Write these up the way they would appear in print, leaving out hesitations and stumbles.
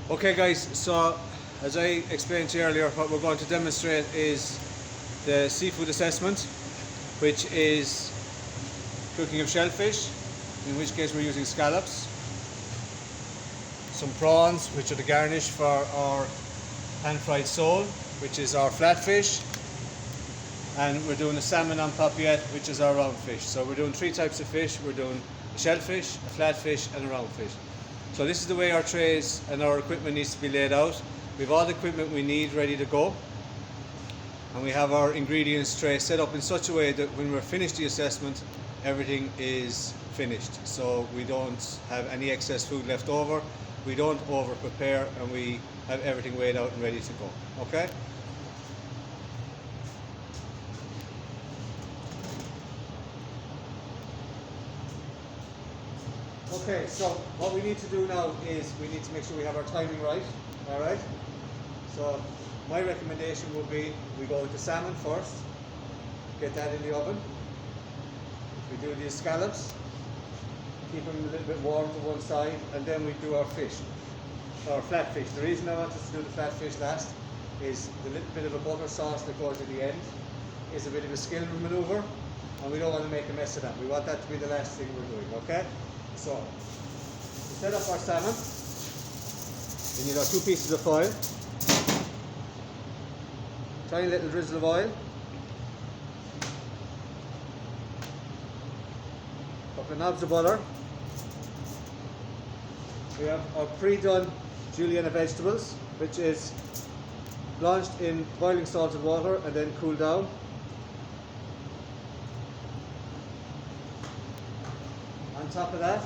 Okay guys, so as I explained to you earlier, what we're going to demonstrate is the seafood assessment, which is cooking of shellfish, in which case we're using scallops, some prawns, which are the garnish for our pan-fried sole, which is our flatfish, and we're doing a salmon en papillette, which is our round fish. So we're doing three types of fish. We're doing a shellfish, a flatfish, and a round fish. So this is the way our trays and our equipment needs to be laid out. We have all the equipment we need ready to go, and we have our ingredients tray set up in such a way that when we're finished the assessment, everything is finished. So we don't have any excess food left over, we don't over prepare, and we have everything weighed out and ready to go. Okay? Okay, so what we need to do now is we need to make sure we have our timing right. Alright? So my recommendation would be we go with the salmon first, get that in the oven. We do the scallops, keep them a little bit warm to one side, and then we do our fish, our flatfish. The reason I want us to do the flatfish last is the little bit of a butter sauce that goes at the end is a bit of a skill maneuver, and we don't want to make a mess of that. We want that to be the last thing we're doing, okay? So, to set up our salmon, we need our 2 pieces of foil, tiny little drizzle of oil, a couple of knobs of butter. We have our pre-done julienne vegetables, which is blanched in boiling salted water and then cooled down. On top of that,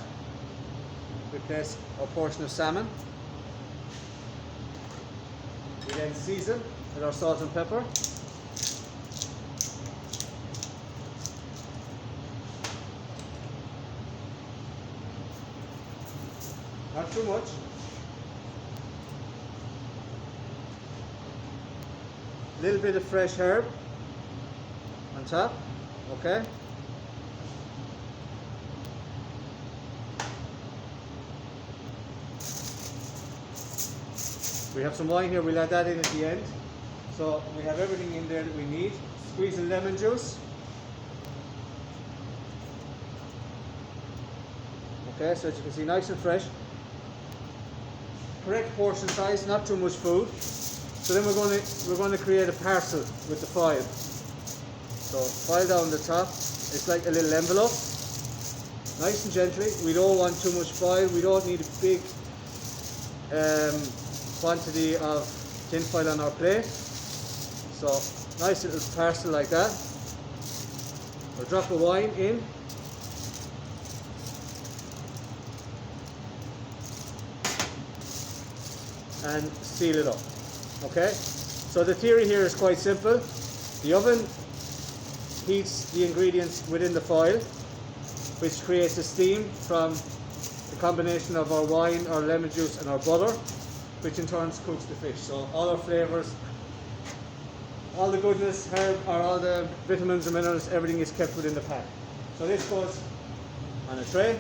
we place our portion of salmon. We then season with our salt and pepper. Not too much. A little bit of fresh herb on top, okay? We have some wine here, we'll add that in at the end. So we have everything in there that we need. Squeeze in lemon juice. Okay, so as you can see, nice and fresh. Correct portion size, not too much food. So then we're going to create a parcel with the foil. So foil down the top. It's like a little envelope. Nice and gently. We don't want too much foil. We don't need a big quantity of tin foil on our plate. So nice little parcel like that. A drop of wine in. And seal it up. Okay? So the theory here is quite simple. The oven heats the ingredients within the foil, which creates a steam from the combination of our wine, our lemon juice and our butter, which in turn cooks the fish. So all our flavours, all the goodness, herb, or all the vitamins and minerals, everything is kept within the pan. So this goes on a tray,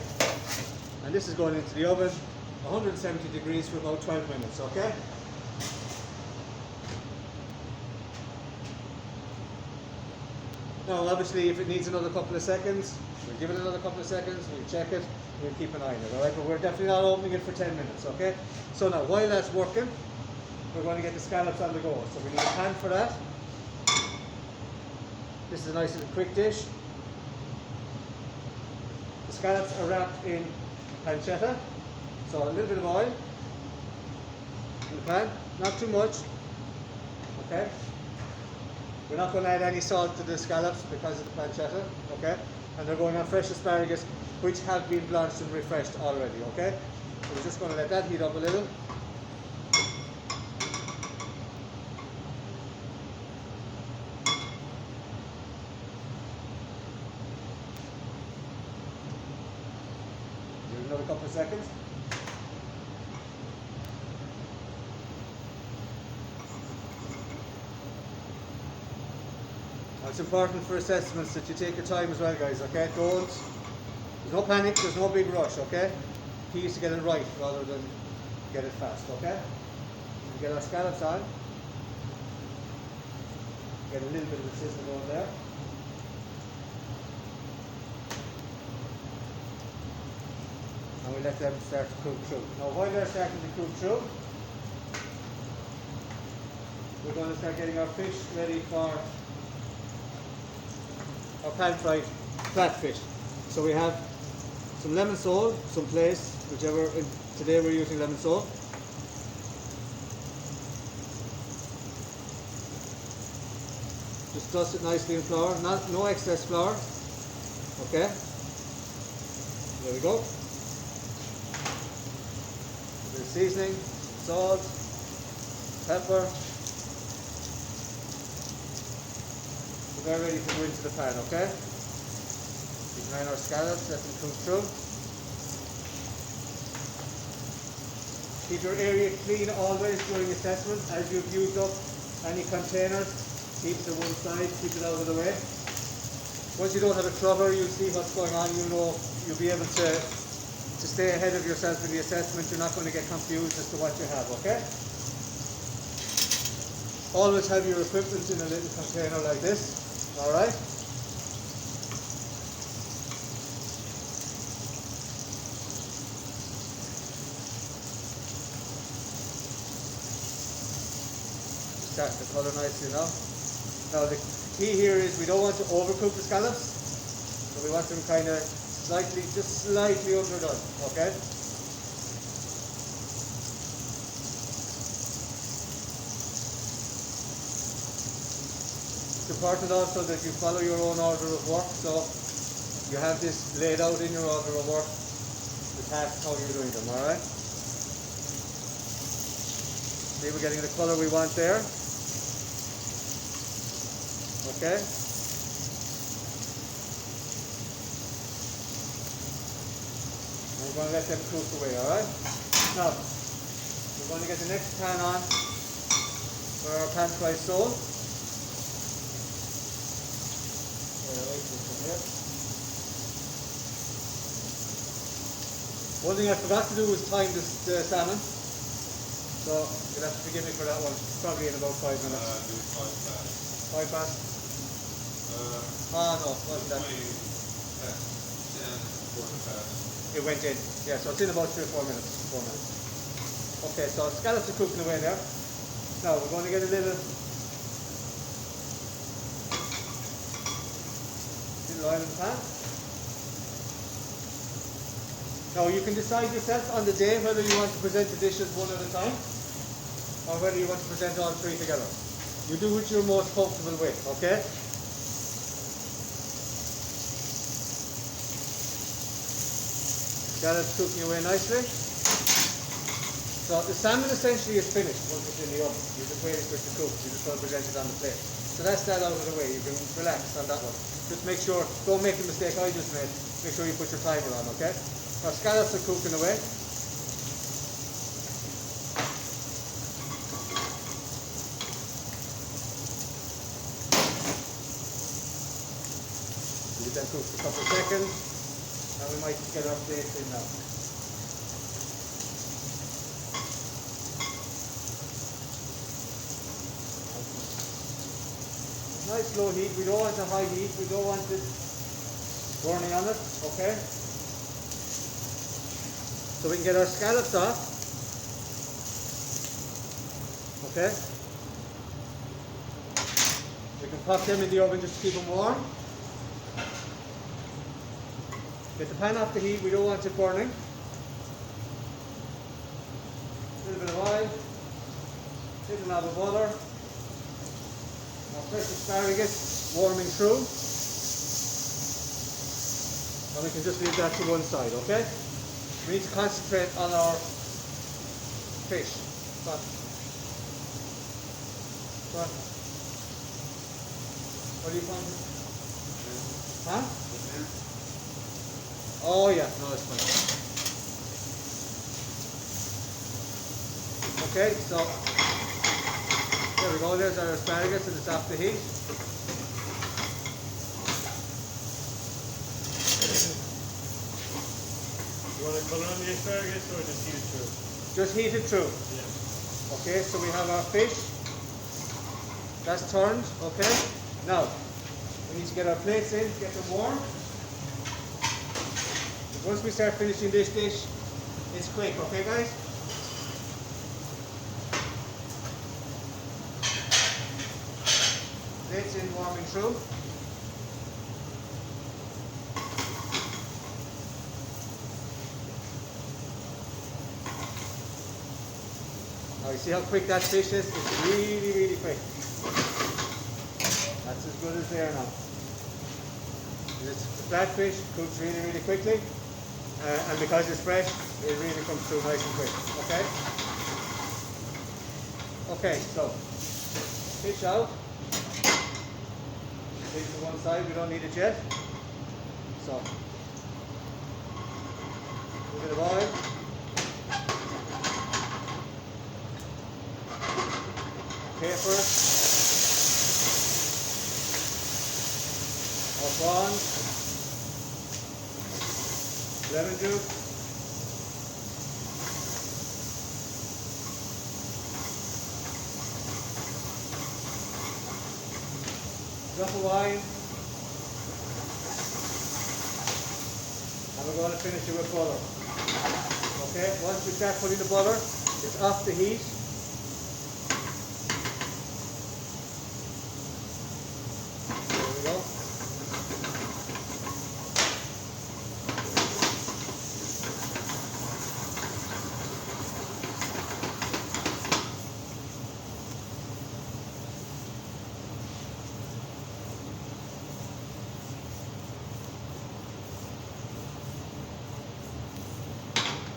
and this is going into the oven, 170 degrees for about 12 minutes, okay? Now obviously if it needs another couple of seconds, we'll give it another couple of seconds, we'll check it, we'll keep an eye on it, alright? But we're definitely not opening it for 10 minutes, okay? So now while that's working, we're going to get the scallops on the go. So we need a pan for that. This is a nice little quick dish. The scallops are wrapped in pancetta. So a little bit of oil in the pan, not too much, okay? We're not going to add any salt to the scallops because of the pancetta, okay? And they're going on fresh asparagus, which have been blanched and refreshed already, okay? So we're just going to let that heat up a little. Give it another couple of seconds. It's important for assessments that you take your time as well, guys, okay? There's no panic, there's no big rush, okay? Key is to get it right rather than get it fast, okay? We get our scallops on. Get a little bit of a sizzle going there. And we let them start to cook through. Now while they're starting to cook through, we're going to start getting our fish ready for our pan-fried flatfish. So we have some lemon sole, some place, whichever, today we're using lemon sole. Just dust it nicely in flour, no excess flour. Okay, there we go. A bit of seasoning, salt, pepper. We're ready to go into the pan, okay? Keep an eye on our scallops, let them cook through. Keep your area clean always during assessment. As you've used up any containers, keep it to one side, keep it out of the way. Once you don't have a clubber, you see what's going on, you know, you'll be able to stay ahead of yourself in the assessment. You're not going to get confused as to what you have, okay? Always have your equipment in a little container like this, alright? Starting to colour nicely now. Now the key here is we don't want to overcook the scallops, so we want them kind of just slightly underdone, okay? It's important also that you follow your own order of work, so you have this laid out in your order of work, the tasks, how you're doing them, alright? See, we're getting the colour we want there. Okay. And we're going to let them cook away, alright? Now, we're going to get the next pan on for our pan fried sole. One thing I forgot to do was time the salmon. So you'll have to forgive me for that one. Probably in about 5 minutes. Do it 5 past. 5 past? No, wasn't that? 10, quarter past. It went in. Yeah, so it's in about 3 or 4 minutes. 4 minutes. Okay, so scallops are cooking away there. Now we're going to get a little oil in the pan. Now you can decide yourself on the day whether you want to present the dishes one at a time or whether you want to present all 3 together. You do what you're most comfortable with, okay? Scallops cooking away nicely. So the salmon essentially is finished once it's in the oven. You're just waiting for it to cook. You just want to present it on the plate. So that's that out of the way. You can relax on that one. Just make sure, don't make the mistake I just made. Make sure you put your timer on, okay? Our scallops are cooking away. Leave them cook for a couple of seconds, and we might get our plates in now. Nice low heat. We don't want a high heat. We don't want it burning on it, okay? So we can get our scallops off, okay? We can pop them in the oven just to keep them warm. Get the pan off the heat, we don't want it burning. A little bit of oil, little knob of butter. Our fresh asparagus warming through. And we can just leave that to one side, okay? We need to concentrate on our fish. Come on. Come on. What do you find? Huh? Oh yeah, no, it's fine. Okay, so there we go, there's our asparagus and it's off the heat. You want to colour on the asparagus or just use through? Just heat it through. Yeah. Okay, so we have our fish. That's turned, okay? Now, we need to get our plates in, get them warm. Once we start finishing this dish, it's quick, okay guys? Plates in, warming through. Now you see how quick that fish is? It's really, really quick. That's as good as there now. It's flatfish, cooks really, really quickly. And because it's fresh, it really comes through nice and quick. Okay? Okay, so fish out. Take it to one side, we don't need it yet. So, a bit of oil. Pepper. Our prawns. Lemon juice. Drop of wine. And we're going to finish it with butter. Okay, once we start putting the butter, it's off the heat. There we go.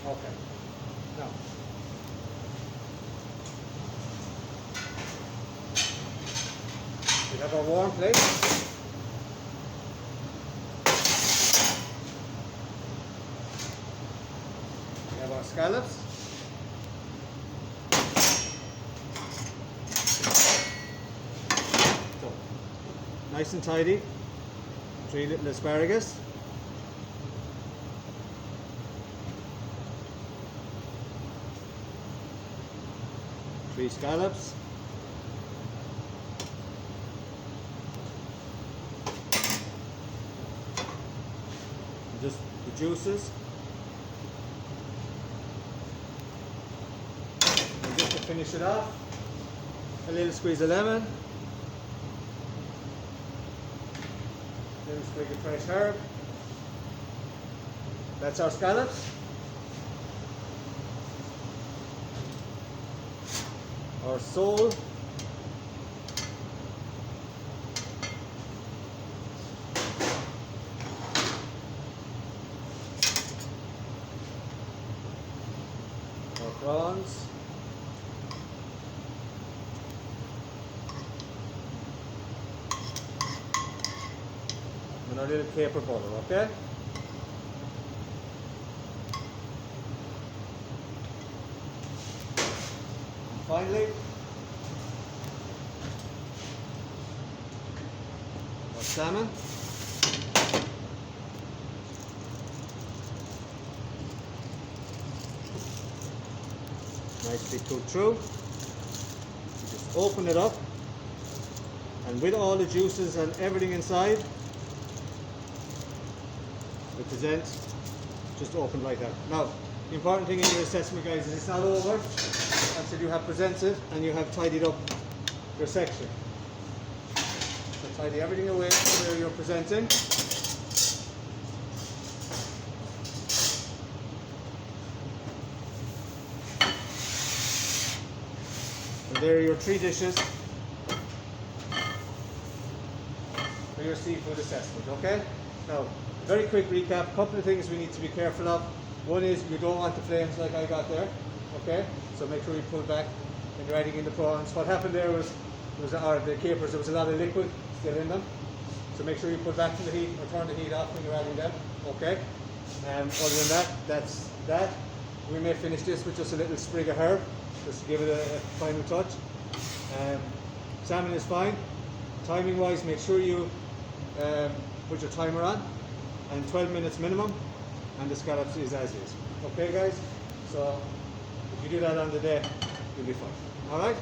Okay. Now, we have our warm plate. We have our scallops. So, nice and tidy. 3 little asparagus. Three scallops. And just the juices. And just to finish it off, a little squeeze of lemon. A little squeeze of fresh herb. That's our scallops. Our sole, our prawns, and our little caper butter, okay? Finally, our salmon. Nicely cooked through. You just open it up, and with all the juices and everything inside, we present just open like that. Now, the important thing in your assessment, guys, is it's not over until you have presented and you have tidied up your section. So tidy everything away where you're presenting. And there are your 3 dishes for your seafood assessment, okay? Now, very quick recap, couple of things we need to be careful of. One is you don't want the flames like I got there, okay? So make sure you pull back when you're adding in the prawns. What happened there was the capers, there was a lot of liquid still in them. So make sure you pull back from the heat or turn the heat off when you're adding them, okay? Other than that, that's that. We may finish this with just a little sprig of herb, just to give it a final touch. Salmon is fine. Timing wise, make sure you put your timer on, and 12 minutes minimum, and the scallops is as is. Okay guys, so If you do that on the day, you'll be fine. All right?